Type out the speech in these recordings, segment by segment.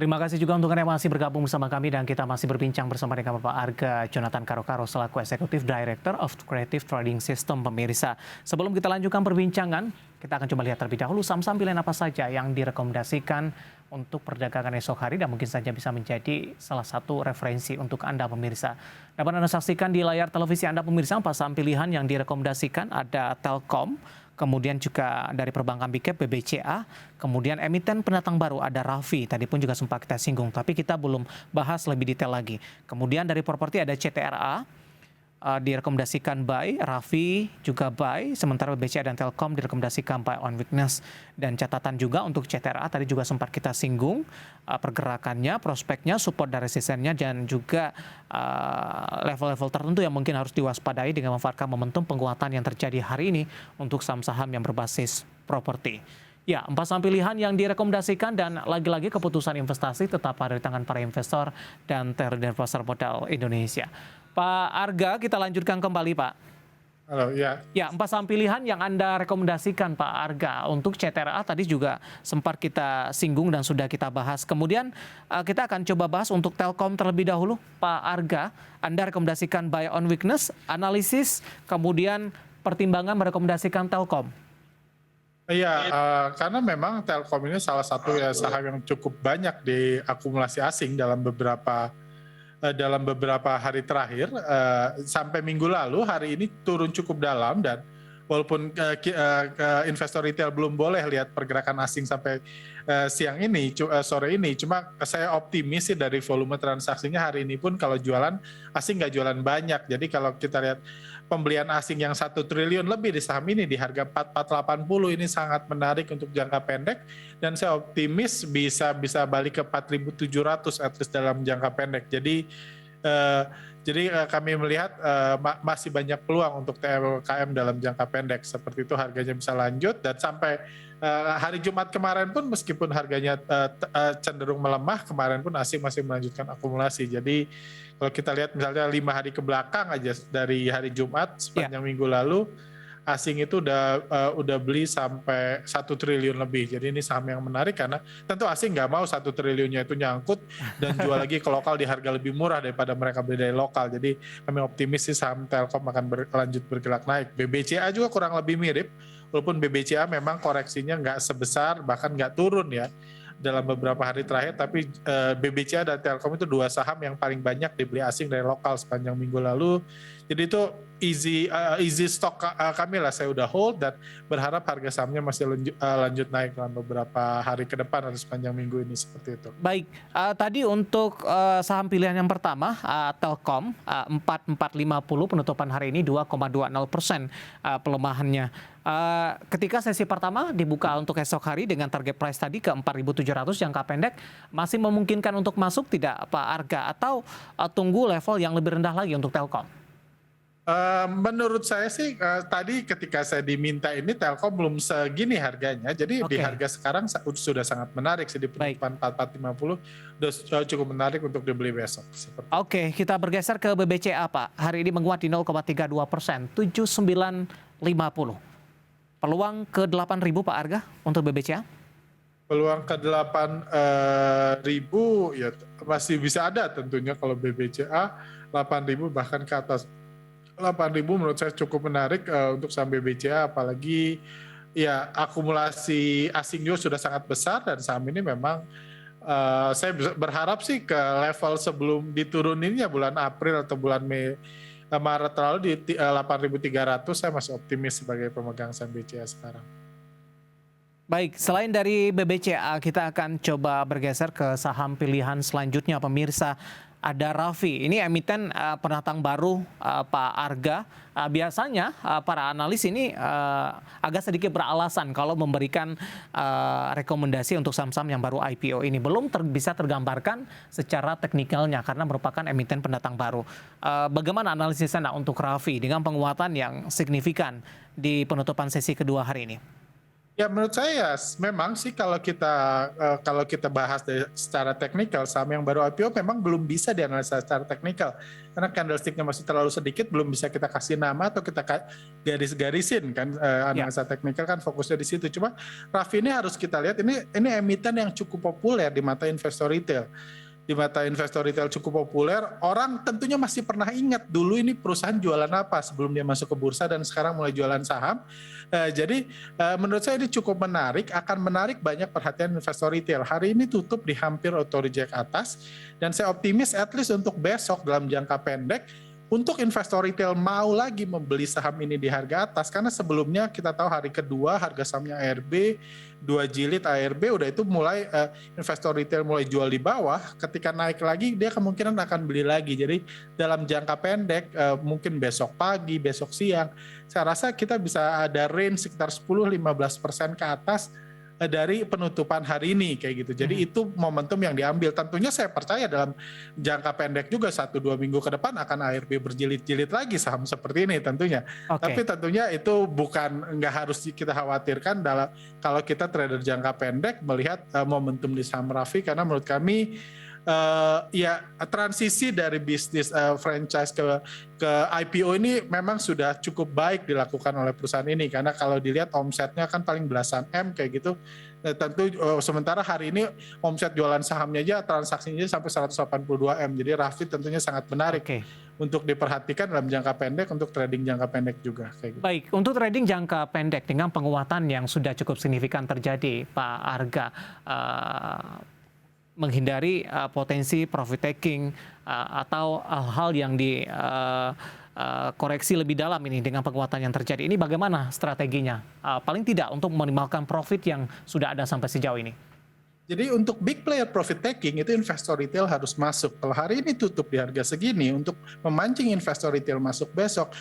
Terima kasih juga untuk Anda yang masih bergabung bersama kami dan kita masih berbincang bersama dengan Bapak Arga Jonathan Karokaro selaku Executive Director of Creative Trading System pemirsa. Sebelum kita lanjutkan perbincangan, kita akan coba lihat terlebih dahulu saham-saham pilihan apa saja yang direkomendasikan untuk perdagangan esok hari dan mungkin saja bisa menjadi salah satu referensi untuk Anda pemirsa. Dapat Anda saksikan di layar televisi Anda pemirsa, saham pilihan yang direkomendasikan ada Telkom, kemudian juga dari perbankan Big Cap BBCA, kemudian emiten pendatang baru ada Raffi, tadi pun juga sempat kita singgung, tapi kita belum bahas lebih detail lagi. Kemudian dari properti ada CTRA, direkomendasikan buy, Raffi juga buy, sementara BBCA dan Telkom direkomendasikan buy on weakness. Dan catatan juga untuk CTRA tadi juga sempat kita singgung pergerakannya, prospeknya, support dan resistennya, dan juga level-level tertentu yang mungkin harus diwaspadai dengan memanfaatkan momentum penguatan yang terjadi hari ini untuk saham-saham yang berbasis properti. Ya, 4 saham pilihan yang direkomendasikan dan lagi-lagi keputusan investasi tetap ada di tangan para investor dan trader pasar modal Indonesia. Pak Arga, kita lanjutkan kembali, Pak. Halo, ya. Ya, 4 saham pilihan yang Anda rekomendasikan, Pak Arga. Untuk CTRA tadi juga sempat kita singgung dan sudah kita bahas. Kemudian kita akan coba bahas untuk Telkom terlebih dahulu. Pak Arga, Anda rekomendasikan buy on weakness, analisis, kemudian pertimbangan merekomendasikan Telkom. Iya, karena memang Telkom ini salah satu saham yang cukup banyak diakumulasi asing dalam beberapa hari terakhir, sampai minggu lalu. Hari ini turun cukup dalam, dan walaupun investor retail belum boleh lihat pergerakan asing sampai siang ini, sore ini, cuma saya optimis sih dari volume transaksinya hari ini pun kalau jualan asing nggak jualan banyak. Jadi kalau kita lihat pembelian asing yang 1 triliun lebih di saham ini di harga 4480 ini sangat menarik untuk jangka pendek, dan saya optimis bisa balik ke 4.700 at least dalam jangka pendek. Jadi kami melihat masih banyak peluang untuk TMKM dalam jangka pendek. Seperti itu harganya bisa lanjut, dan sampai hari Jumat kemarin pun meskipun harganya cenderung melemah, kemarin pun asing masih melanjutkan akumulasi. Jadi kalau kita lihat misalnya 5 hari ke belakang aja dari hari Jumat sepanjang minggu lalu, asing itu udah beli sampai 1 triliun lebih. Jadi ini saham yang menarik karena tentu asing nggak mau 1 triliunnya itu nyangkut dan jual lagi ke lokal di harga lebih murah daripada mereka beli dari lokal. Jadi kami optimis sih saham Telkom akan lanjut bergerak naik. BBCA juga kurang lebih mirip, walaupun BBCA memang koreksinya nggak sebesar, bahkan nggak turun ya dalam beberapa hari terakhir, tapi BBCA dan Telkom itu 2 saham yang paling banyak dibeli asing dari lokal sepanjang minggu lalu. Jadi itu easy stock kami lah, saya udah hold dan berharap harga sahamnya masih lanjut naik dalam beberapa hari ke depan atau sepanjang minggu ini, seperti itu. Baik, tadi untuk saham pilihan yang pertama, Telkom, 4450 penutupan hari ini 2,20% pelemahannya. Ketika sesi pertama dibuka untuk esok hari dengan target price tadi ke 4.700 jangka pendek, masih memungkinkan untuk masuk tidak Pak Arga, atau tunggu level yang lebih rendah lagi untuk Telkom? Menurut saya sih tadi ketika saya diminta ini Telkom belum segini harganya, jadi di harga sekarang sudah sangat menarik sih, di penutupan 4450 udah cukup menarik untuk dibeli besok. Oke, kita bergeser ke BBCA, Pak. Hari ini menguat di 0,32%, 7950. Peluang ke 8.000 Pak Arga untuk BBCA? Peluang ke 8.000 ya masih bisa ada tentunya kalau BBCA, 8.000 bahkan ke atas 8.000 menurut saya cukup menarik untuk saham BBCA, apalagi ya akumulasi asing juga sudah sangat besar, dan saham ini memang saya berharap sih ke level sebelum dituruninnya bulan April atau bulan Maret lalu di 8.300, saya masih optimis sebagai pemegang saham BCA sekarang. Baik, selain dari BBCA, kita akan coba bergeser ke saham pilihan selanjutnya pemirsa. Ada Raffi, ini emiten pendatang baru Pak Arga. Biasanya para analis ini agak sedikit beralasan kalau memberikan rekomendasi untuk saham-saham yang baru IPO ini. Belum bisa tergambarkan secara teknikalnya karena merupakan emiten pendatang baru. Bagaimana analisis Anda untuk Raffi dengan penguatan yang signifikan di penutupan sesi kedua hari ini? Ya menurut saya memang sih kalau kita bahas secara teknikal saham yang baru IPO memang belum bisa dianalisa secara teknikal karena candlesticknya masih terlalu sedikit, belum bisa kita kasih nama atau kita garis-garisin kan. Ya, Analisa teknikal kan fokusnya di situ. Cuma Raffi ini harus kita lihat, ini emiten yang cukup populer di mata investor retail. Di mata investor retail cukup populer, orang tentunya masih pernah ingat dulu ini perusahaan jualan apa sebelum dia masuk ke bursa dan sekarang mulai jualan saham. Jadi menurut saya ini cukup menarik, akan menarik banyak perhatian investor retail. Hari ini tutup di hampir auto reject atas, dan saya optimis at least untuk besok dalam jangka pendek untuk investor retail mau lagi membeli saham ini di harga atas, karena sebelumnya kita tahu hari kedua harga sahamnya ARB 2 jilid ARB udah itu mulai investor retail mulai jual di bawah. Ketika naik lagi dia kemungkinan akan beli lagi. Jadi dalam jangka pendek mungkin besok pagi, besok siang, saya rasa kita bisa ada range sekitar 10-15% ke atas dari penutupan hari ini kayak gitu. Jadi itu momentum yang diambil. Tentunya saya percaya dalam jangka pendek juga 1-2 minggu ke depan akan ARB berjilid-jilid lagi saham seperti ini tentunya. oke. Tapi tentunya itu nggak harus kita khawatirkan kalau kita trader jangka pendek melihat momentum di saham Raffi, karena menurut kami ya transisi dari bisnis franchise ke IPO ini memang sudah cukup baik dilakukan oleh perusahaan ini, karena kalau dilihat omsetnya kan paling belasan M kayak gitu. Tentu sementara hari ini omset jualan sahamnya aja transaksinya sampai 182 M. Jadi Raffi tentunya sangat menarik Oke. untuk diperhatikan dalam jangka pendek, untuk trading jangka pendek juga kayak gitu. Baik, untuk trading jangka pendek dengan penguatan yang sudah cukup signifikan terjadi, Pak Arga, menghindari potensi profit taking atau hal yang koreksi lebih dalam ini dengan penguatan yang terjadi. Ini bagaimana strateginya? Paling tidak untuk meminimalkan profit yang sudah ada sampai sejauh ini. Jadi untuk big player profit taking itu investor retail harus masuk. Kalau hari ini tutup di harga segini, untuk memancing investor retail masuk besok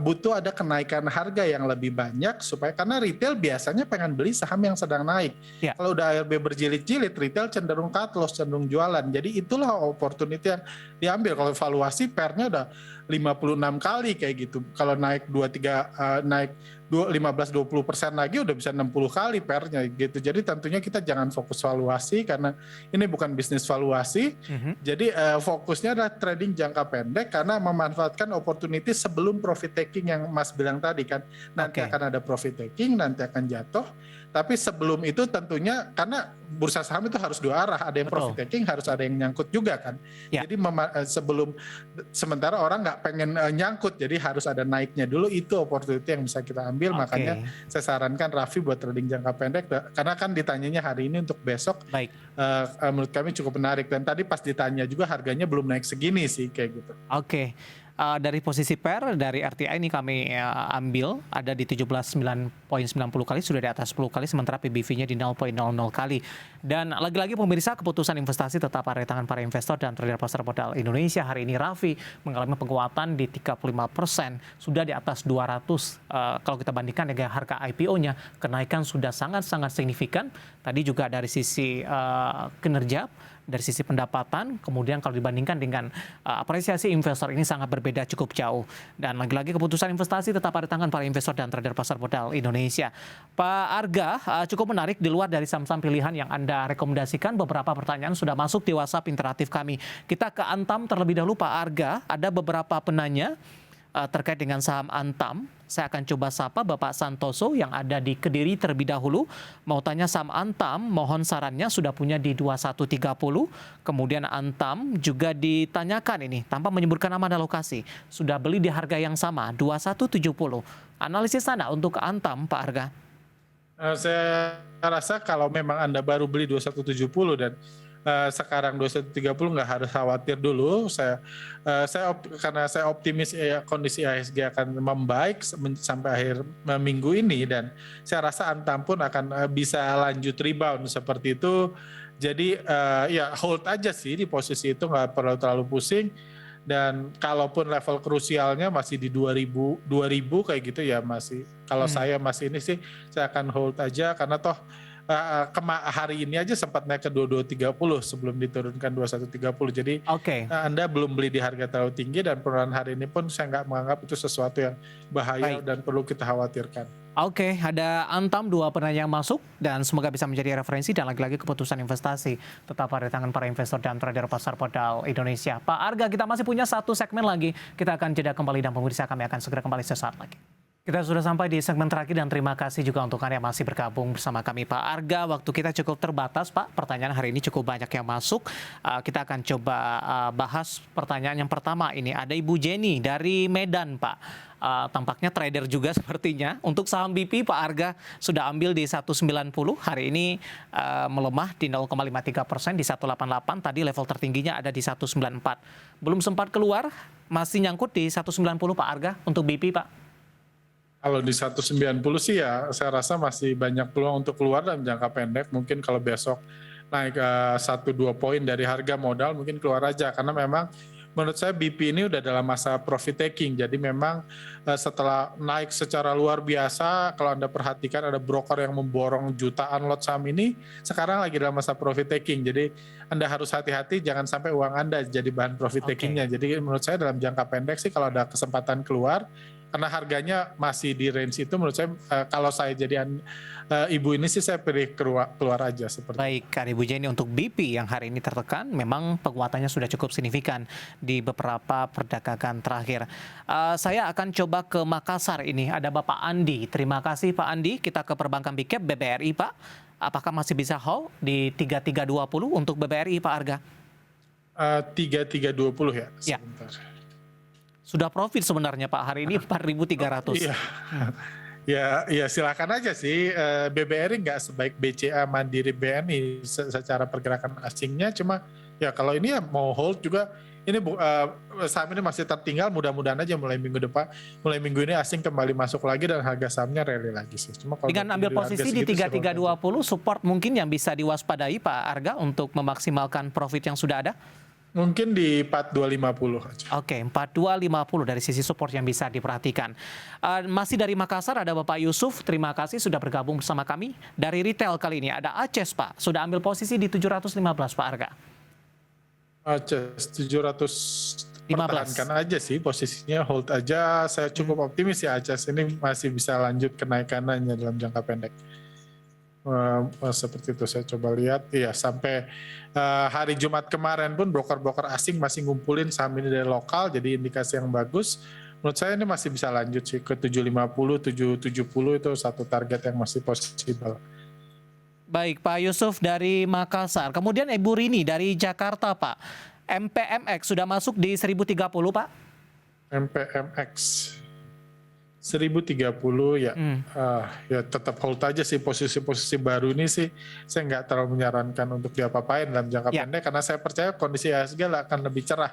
butuh ada kenaikan harga yang lebih banyak, supaya karena retail biasanya pengen beli saham yang sedang naik. Ya. Kalau udah ARB berjilid-jilid, retail cenderung cut loss, cenderung jualan. Jadi itulah opportunity yang diambil. Kalau valuasi pernya udah 56 kali kayak gitu. Kalau naik 2-3 naik 15-20% lagi udah bisa 60 kali pernya gitu. Jadi tentunya kita jangan fokus valuasi karena ini bukan bisnis valuasi. Jadi fokusnya adalah trading jangka pendek karena memanfaatkan opportunity sebelum profit taking yang Mas bilang tadi kan. Nanti akan ada profit taking, nanti akan jatuh. Tapi sebelum itu tentunya karena bursa saham itu harus dua arah, ada yang profit taking, harus ada yang nyangkut juga kan. Ya. Jadi sementara orang nggak pengen nyangkut, jadi harus ada naiknya dulu, itu opportunity yang bisa kita ambil. Makanya saya sarankan Raffi buat trading jangka pendek, karena kan ditanyanya hari ini untuk besok. Baik. Menurut kami cukup menarik, dan tadi pas ditanya juga harganya belum naik segini sih kayak gitu. Oke. Dari posisi PER dari RTI ini kami ambil ada di 79,90 kali, sudah di atas 10 kali, sementara PBV-nya di 0,00 kali. Dan lagi-lagi pemirsa, keputusan investasi tetap ada di tangan para investor dan trader pasar modal Indonesia. Hari ini Raffi mengalami penguatan di 35%, sudah di atas 200 kalau kita bandingkan dengan harga IPO-nya, kenaikan sudah sangat-sangat signifikan. Tadi juga dari sisi kinerja, dari sisi pendapatan, kemudian kalau dibandingkan dengan apresiasi investor ini sangat berbeda cukup jauh. Dan lagi-lagi keputusan investasi tetap ada di tangan para investor dan trader pasar modal Indonesia. Pak Arga, cukup menarik di luar dari saham-saham pilihan yang Anda rekomendasikan, beberapa pertanyaan sudah masuk di WhatsApp interaktif kami. Kita ke Antam terlebih dahulu, Pak Arga. Ada beberapa penanya terkait dengan saham Antam. Saya akan coba sapa Bapak Santoso yang ada di Kediri terlebih dahulu. Mau tanya saham Antam, mohon sarannya, sudah punya di 2130. Kemudian Antam juga ditanyakan ini, tanpa menyebutkan nama dan lokasi, sudah beli di harga yang sama, 2170. Analisis Anda untuk Antam, Pak Arga? Saya rasa kalau memang Anda baru beli 2170 dan sekarang 2130 nggak harus khawatir dulu. Karena saya optimis kondisi IHSG akan membaik sampai akhir minggu ini, dan saya rasa Antam pun akan bisa lanjut rebound seperti itu. Jadi ya hold aja sih di posisi itu, nggak perlu terlalu pusing. Dan kalaupun level krusialnya masih di 2000 kayak gitu ya masih. Kalau saya masih ini sih, saya akan hold aja karena toh hari ini aja sempat naik ke 22.30 sebelum diturunkan 21.30. Jadi Oke, Anda belum beli di harga terlalu tinggi, dan penurunan hari ini pun saya nggak menganggap itu sesuatu yang bahaya baik. dan perlu kita khawatirkan. Oke, ada Antam, dua penanya yang masuk dan semoga bisa menjadi referensi dan lagi-lagi keputusan investasi tetap ada di tangan para investor dan trader pasar modal Indonesia. Pak Arga, kita masih punya satu segmen lagi. Kita akan jeda kembali dan pemirsa kami akan segera kembali sesaat lagi. Kita sudah sampai di segmen terakhir dan terima kasih juga untuk Anda yang masih bergabung bersama kami Pak Arga. Waktu kita cukup terbatas Pak, pertanyaan hari ini cukup banyak yang masuk. Kita akan coba bahas pertanyaan yang pertama ini. Ada Ibu Jenny dari Medan Pak. Tampaknya trader juga sepertinya. Untuk saham BP Pak Arga sudah ambil di 190, hari ini melemah di 0,53% di 188, tadi level tertingginya ada di 194. Belum sempat keluar, masih nyangkut di 190 Pak Arga untuk BP Pak. Kalau di 190 sih ya saya rasa masih banyak peluang untuk keluar dalam jangka pendek. Mungkin kalau besok naik 1-2 poin dari harga modal mungkin keluar aja, karena memang menurut saya BP ini udah dalam masa profit taking. Jadi memang setelah naik secara luar biasa, kalau Anda perhatikan ada broker yang memborong jutaan lot saham ini, sekarang lagi dalam masa profit taking. Jadi Anda harus hati-hati jangan sampai uang Anda jadi bahan profit takingnya. Jadi menurut saya dalam jangka pendek sih kalau ada kesempatan keluar, karena harganya masih di range itu, menurut saya kalau saya jadi ibu ini sih saya pilih keluar aja seperti. Baik, Kak Ibu Jenny, untuk BP yang hari ini tertekan, memang penguatannya sudah cukup signifikan di beberapa perdagangan terakhir. Saya akan coba ke Makassar ini, ada Bapak Andi. Terima kasih Pak Andi, kita ke perbankan Big Cap BBRI Pak. Apakah masih bisa hold di 3320 untuk BBRI Pak Arga? 3320 ya? Ya. Sebentar. Sudah profit sebenarnya Pak, hari ini 4.300. Iya. Ya silakan aja sih. BBRI nggak sebaik BCA, Mandiri, BNI secara pergerakan asingnya. Cuma ya kalau ini ya mau hold juga. Ini saham ini masih tertinggal. Mudah-mudahan aja mulai minggu ini asing kembali masuk lagi dan harga sahamnya rally lagi sih. Cuma kalau dengan ambil posisi di 3320, support mungkin yang bisa diwaspadai Pak Arga untuk memaksimalkan profit yang sudah ada? Mungkin di 4250 aja. Oke, 4250 dari sisi support yang bisa diperhatikan. Masih dari Makassar ada Bapak Yusuf, terima kasih sudah bergabung bersama kami. Dari retail kali ini ada Aces Pak, sudah ambil posisi di 715 Pak Arga. Aces 700, pertahankan aja sih posisinya, hold aja. Saya cukup optimis ya Aces ini masih bisa lanjut kenaikannya dalam jangka pendek. Seperti itu saya coba lihat, iya sampai hari Jumat kemarin pun broker-broker asing masih ngumpulin saham ini dari lokal, jadi indikasi yang bagus. Menurut saya ini masih bisa lanjut sih ke 750, 770 itu satu target yang masih possible. Baik Pak Yusuf dari Makassar, kemudian Ibu Rini dari Jakarta Pak. MPMX sudah masuk di 1030 Pak? MPMX 1030 ya, ya tetap hold aja sih. Posisi-posisi baru ini sih saya nggak terlalu menyarankan untuk diapa-apain dalam jangka pendek, karena saya percaya kondisi IHSG akan lebih cerah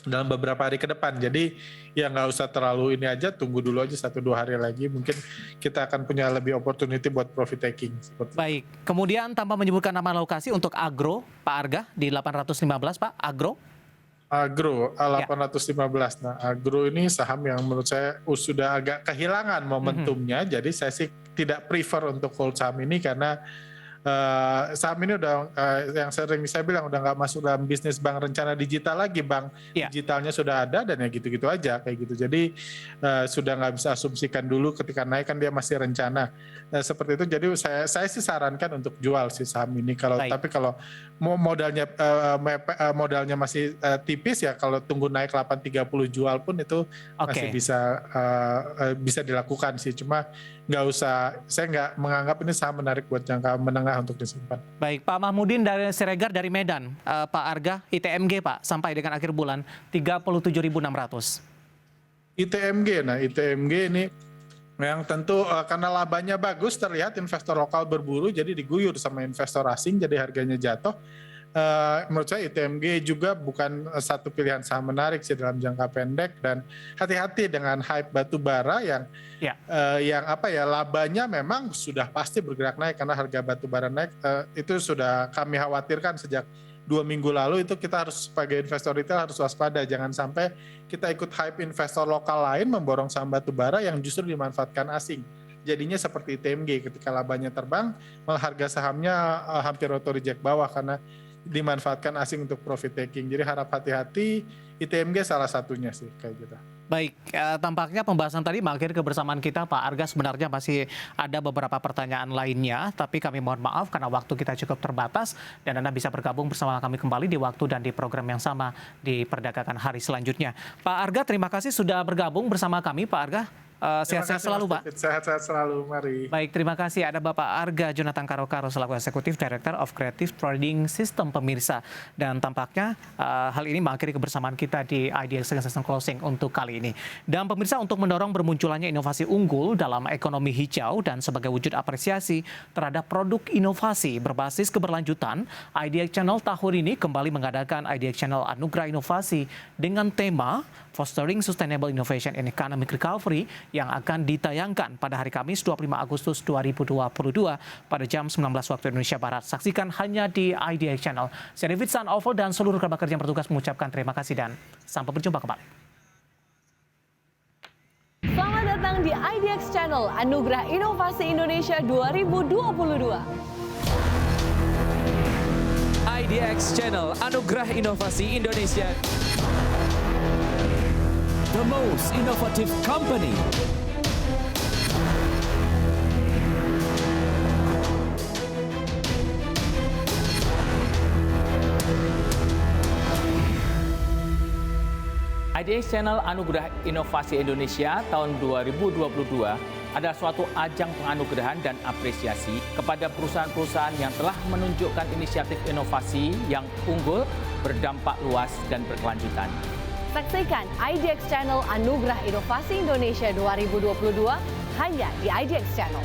dalam beberapa hari ke depan. Jadi ya nggak usah terlalu ini aja, tunggu dulu aja 1-2 hari lagi, mungkin kita akan punya lebih opportunity buat profit taking. Baik, kemudian tanpa menyebutkan nama lokasi untuk Agro Pak Arga di 815 Pak, Agro. Agro 815. Nah, Agro ini saham yang menurut saya sudah agak kehilangan momentumnya. Jadi saya sih tidak prefer untuk hold saham ini, karena saham ini udah yang sering saya bilang udah nggak masuk dalam bisnis bank rencana digital lagi. Bank digitalnya sudah ada dan ya gitu-gitu aja kayak gitu. Jadi sudah nggak bisa asumsikan dulu ketika naik, kan dia masih rencana seperti itu. Jadi saya sih sarankan untuk jual si saham ini. Tapi kalau modalnya masih tipis ya, kalau tunggu naik 830 jual pun itu masih bisa dilakukan sih. Cuma nggak usah, saya nggak menganggap ini saham menarik buat jangka menengah untuk disimpan. Baik, Pak Mahmudin dari Siregar dari Medan, Pak Arga ITMG Pak sampai dengan akhir bulan 37.600. ITMG, nah ITMG ini yang tentu karena labanya bagus, terlihat investor lokal berburu jadi diguyur sama investor asing, jadi harganya jatuh. Menurut saya ITMG juga bukan satu pilihan saham menarik sih dalam jangka pendek, dan hati-hati dengan hype batu bara yang labanya memang sudah pasti bergerak naik karena harga batu bara naik. Itu sudah kami khawatirkan sejak 2 minggu lalu. Itu kita harus sebagai investor retail harus waspada, jangan sampai kita ikut hype investor lokal lain memborong saham batu bara yang justru dimanfaatkan asing. jadinya seperti ITMG ketika labanya terbang, malah harga sahamnya hampir auto reject bawah karena dimanfaatkan asing untuk profit taking. Jadi harap hati-hati, ITMG salah satunya sih kayak gitu. Baik, tampaknya pembahasan tadi mengakhiri kebersamaan kita Pak Arga. Sebenarnya masih ada beberapa pertanyaan lainnya, tapi kami mohon maaf karena waktu kita cukup terbatas dan Anda bisa bergabung bersama kami kembali di waktu dan di program yang sama di Perdagangan hari selanjutnya. Pak Arga, terima kasih sudah bergabung bersama kami Pak Arga. Sehat-sehat selalu Pak. Sehat-sehat selalu, mari. Baik, terima kasih. Ada Bapak Arga Jonathan Karokaro selaku Eksekutif Director of Creative Trading System pemirsa. Dan tampaknya hal ini mengakhiri kebersamaan kita di IDX Session Closing untuk kali ini. Dan pemirsa, untuk mendorong bermunculannya inovasi unggul dalam ekonomi hijau dan sebagai wujud apresiasi terhadap produk inovasi berbasis keberlanjutan, IDX Channel tahun ini kembali mengadakan IDX Channel Anugerah Inovasi dengan tema Fostering Sustainable Innovation and Economic Recovery yang akan ditayangkan pada hari Kamis 25 Agustus 2022 pada jam 19 waktu Indonesia Barat. Saksikan hanya di IDX Channel. Saya David Sanovo dan seluruh kerabat kerja yang bertugas mengucapkan terima kasih dan sampai berjumpa kembali. Selamat datang di IDX Channel Anugerah Inovasi Indonesia 2022. IDX Channel Anugerah Inovasi Indonesia. The most innovative company. IDX Channel Anugerah Inovasi Indonesia tahun 2022 adalah suatu ajang penganugerahan dan apresiasi kepada perusahaan-perusahaan yang telah menunjukkan inisiatif inovasi yang unggul, berdampak luas, dan berkelanjutan. Saksikan IDX Channel Anugerah Inovasi Indonesia 2022 hanya di IDX Channel.